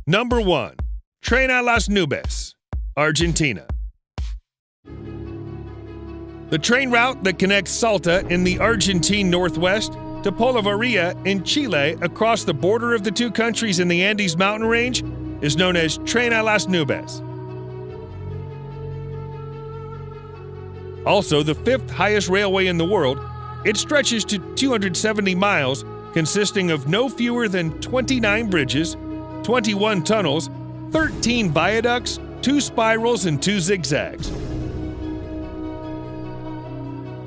Number 1. Tren a las Nubes, Argentina. The train route that connects Salta in the Argentine northwest to Polavaria in Chile across the border of the two countries in the Andes mountain range is known as Tren a las Nubes. Also the fifth highest railway in the world, it stretches to 270 miles, consisting of no fewer than 29 bridges, 21 tunnels, 13 viaducts, 2 spirals, and 2 zigzags.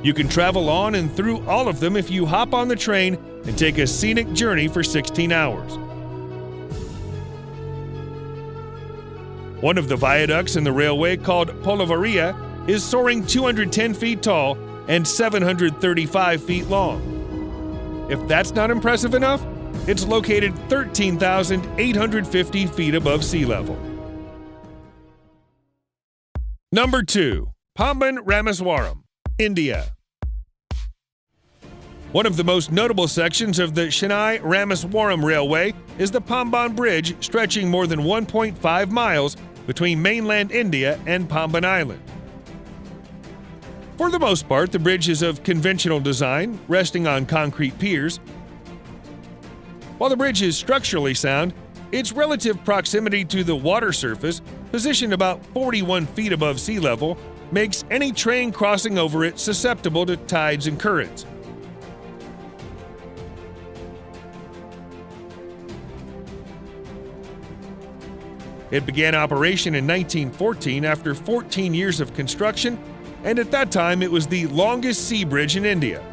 You can travel on and through all of them if you hop on the train and take a scenic journey for 16 hours. One of the viaducts in the railway, called Polavaria, is soaring 210 feet tall and 735 feet long. If that's not impressive enough, it's located 13,850 feet above sea level. Number 2. Pamban Rameswaram, India. One of the most notable sections of the Chennai-Rameswaram Railway is the Pamban Bridge, stretching more than 1.5 miles between mainland India and Pamban Island. For the most part, the bridge is of conventional design, resting on concrete piers. While the bridge is structurally sound, its relative proximity to the water surface, positioned about 41 feet above sea level, makes any train crossing over it susceptible to tides and currents. It began operation in 1914 after 14 years of construction, and at that time it was the longest sea bridge in India.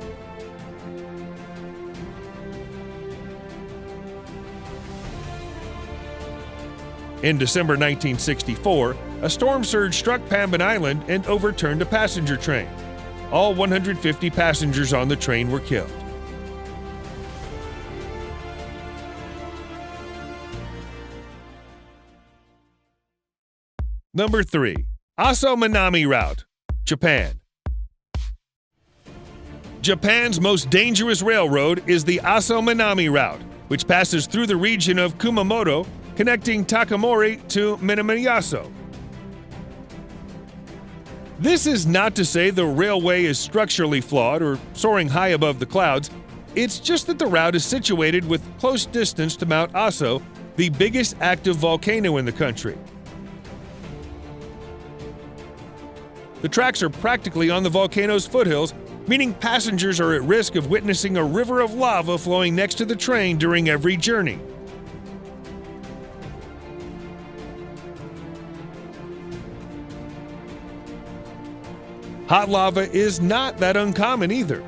In December 1964, a storm surge struck Pamban Island and overturned a passenger train. All 150 passengers on the train were killed. Number 3. Aso Minami Route, Japan. Japan's most dangerous railroad is the Aso Minami Route, which passes through the region of Kumamoto, connecting Takamori to Minamiyasu. This is not to say the railway is structurally flawed or soaring high above the clouds. It's just that the route is situated with close distance to Mount Aso, the biggest active volcano in the country. The tracks are practically on the volcano's foothills, meaning passengers are at risk of witnessing a river of lava flowing next to the train during every journey. Hot lava is not that uncommon either.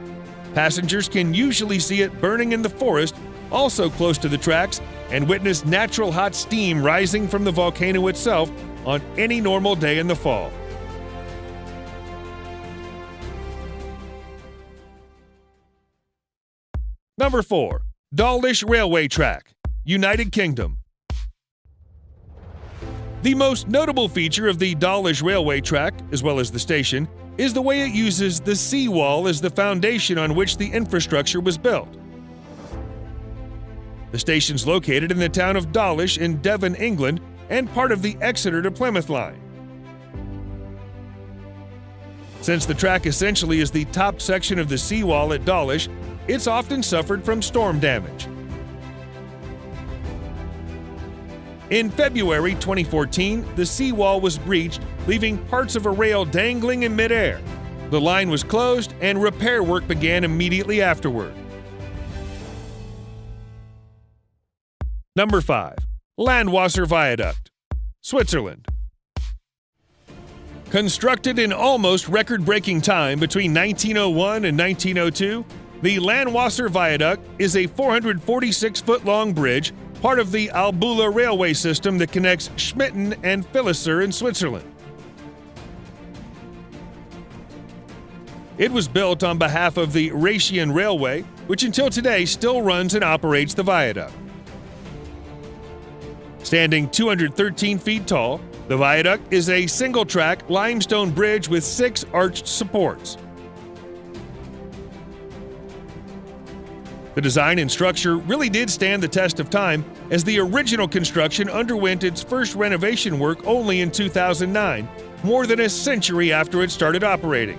Passengers can usually see it burning in the forest, also close to the tracks, and witness natural hot steam rising from the volcano itself on any normal day in the fall. Number 4. Dawlish Railway Track, United Kingdom. The most notable feature of the Dawlish Railway Track, as well as the station, is the way it uses the seawall as the foundation on which the infrastructure was built. The station's located in the town of Dawlish in Devon, England, and part of the Exeter to Plymouth line. Since the track essentially is the top section of the seawall at Dawlish, it's often suffered from storm damage. In February 2014, the seawall was breached, leaving parts of a rail dangling in midair. The line was closed and repair work began immediately afterward. Number 5. Landwasser Viaduct, Switzerland. Constructed in almost record-breaking time between 1901 and 1902, the Landwasser Viaduct is a 446-foot-long bridge, part of the Albula railway system that connects Schmitten and Philosser in Switzerland. It was built on behalf of the Rhaetian Railway, which until today still runs and operates the viaduct. Standing 213 feet tall, the viaduct is a single-track limestone bridge with 6 arched supports. The design and structure really did stand the test of time, as the original construction underwent its first renovation work only in 2009, more than a century after it started operating.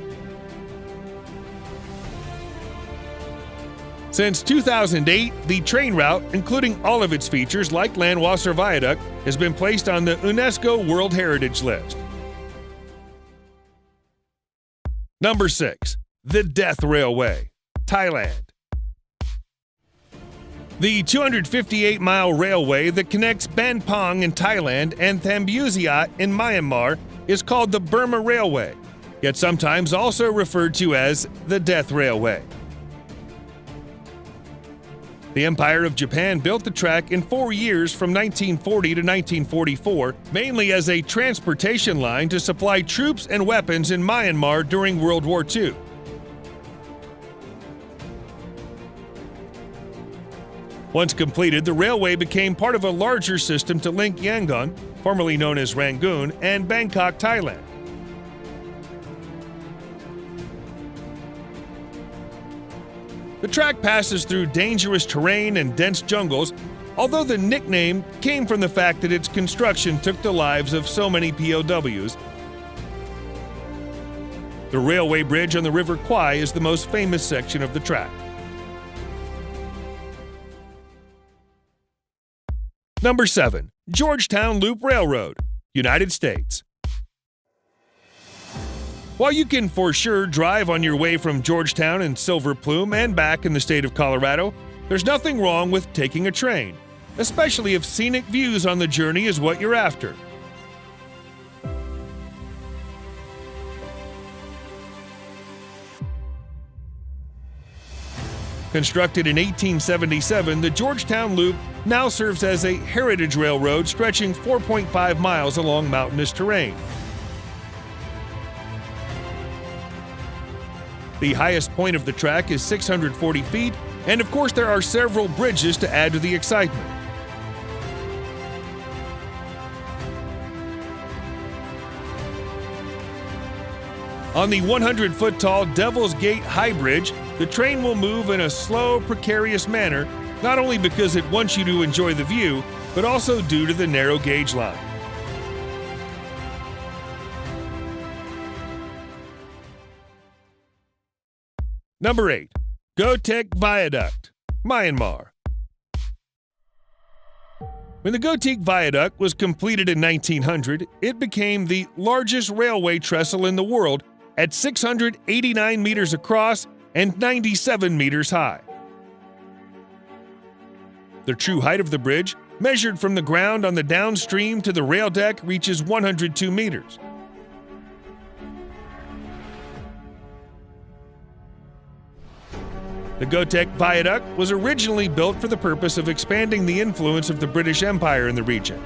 Since 2008, the train route, including all of its features like Landwasser Viaduct, has been placed on the UNESCO World Heritage List. Number 6. The Death Railway, Thailand. The 258-mile railway that connects Ban Pong in Thailand and Thambuziat in Myanmar is called the Burma Railway, yet sometimes also referred to as the Death Railway. The Empire of Japan built the track in 4 years from 1940 to 1944, mainly as a transportation line to supply troops and weapons in Myanmar during World War II. Once completed, the railway became part of a larger system to link Yangon, formerly known as Rangoon, and Bangkok, Thailand. The track passes through dangerous terrain and dense jungles, although the nickname came from the fact that its construction took the lives of so many POWs. The railway bridge on the River Kwai is the most famous section of the track. Number 7. Georgetown Loop Railroad, United States. While you can for sure drive on your way from Georgetown and Silver Plume and back in the state of Colorado, there's nothing wrong with taking a train, especially if scenic views on the journey is what you're after. Constructed in 1877, the Georgetown Loop now serves as a heritage railroad stretching 4.5 miles along mountainous terrain. The highest point of the track is 640 feet, and of course there are several bridges to add to the excitement. On the 100-foot-tall Devil's Gate High Bridge, the train will move in a slow, precarious manner, not only because it wants you to enjoy the view, but also due to the narrow gauge line. Number 8. Gotek Viaduct, Myanmar. When the Gotek Viaduct was completed in 1900, it became the largest railway trestle in the world at 689 meters across and 97 meters high. The true height of the bridge, measured from the ground on the downstream to the rail deck, reaches 102 meters. The Gotek Viaduct was originally built for the purpose of expanding the influence of the British Empire in the region.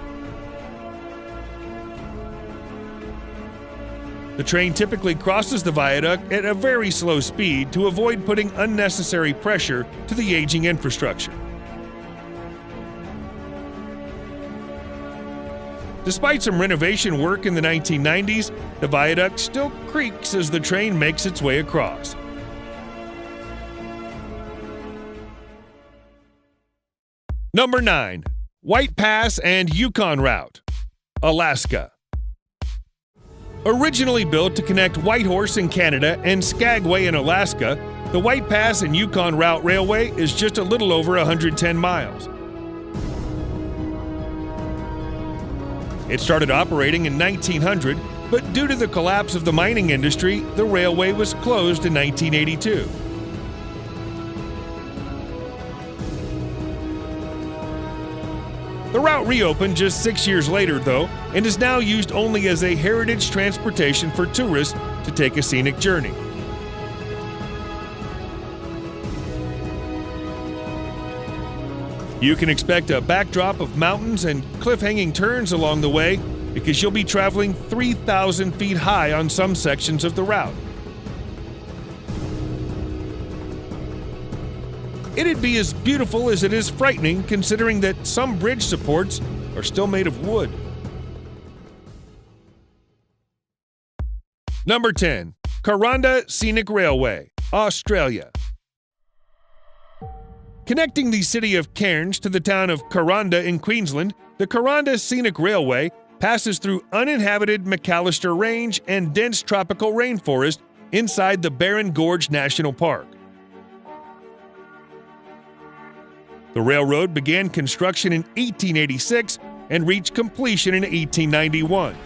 The train typically crosses the viaduct at a very slow speed to avoid putting unnecessary pressure to the aging infrastructure. Despite some renovation work in the 1990s, the viaduct still creaks as the train makes its way across. Number 9. White Pass and Yukon Route, Alaska. Originally built to connect Whitehorse in Canada and Skagway in Alaska, the White Pass and Yukon Route Railway is just a little over 110 miles. It started operating in 1900, but due to the collapse of the mining industry, the railway was closed in 1982. The route reopened just 6 years later, though, and is now used only as a heritage transportation for tourists to take a scenic journey. You can expect a backdrop of mountains and cliff-hanging turns along the way because you'll be traveling 3,000 feet high on some sections of the route. It'd be as beautiful as it is frightening, considering that some bridge supports are still made of wood. Number 10. Karonda Scenic Railway, Australia. Connecting the city of Cairns to the town of Kuranda in Queensland, the Kuranda Scenic Railway passes through uninhabited McAllister Range and dense tropical rainforest inside the Barron Gorge National Park. The railroad began construction in 1886 and reached completion in 1891.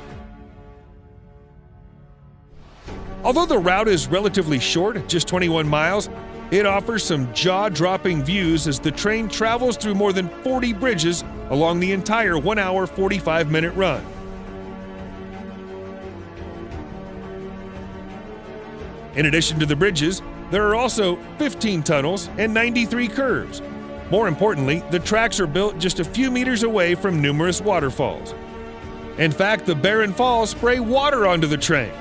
Although the route is relatively short, at just 21 miles, it offers some jaw-dropping views as the train travels through more than 40 bridges along the entire 1 hour, 45-minute run. In addition to the bridges, there are also 15 tunnels and 93 curves. More importantly, the tracks are built just a few meters away from numerous waterfalls. In fact, the Barron Falls spray water onto the train.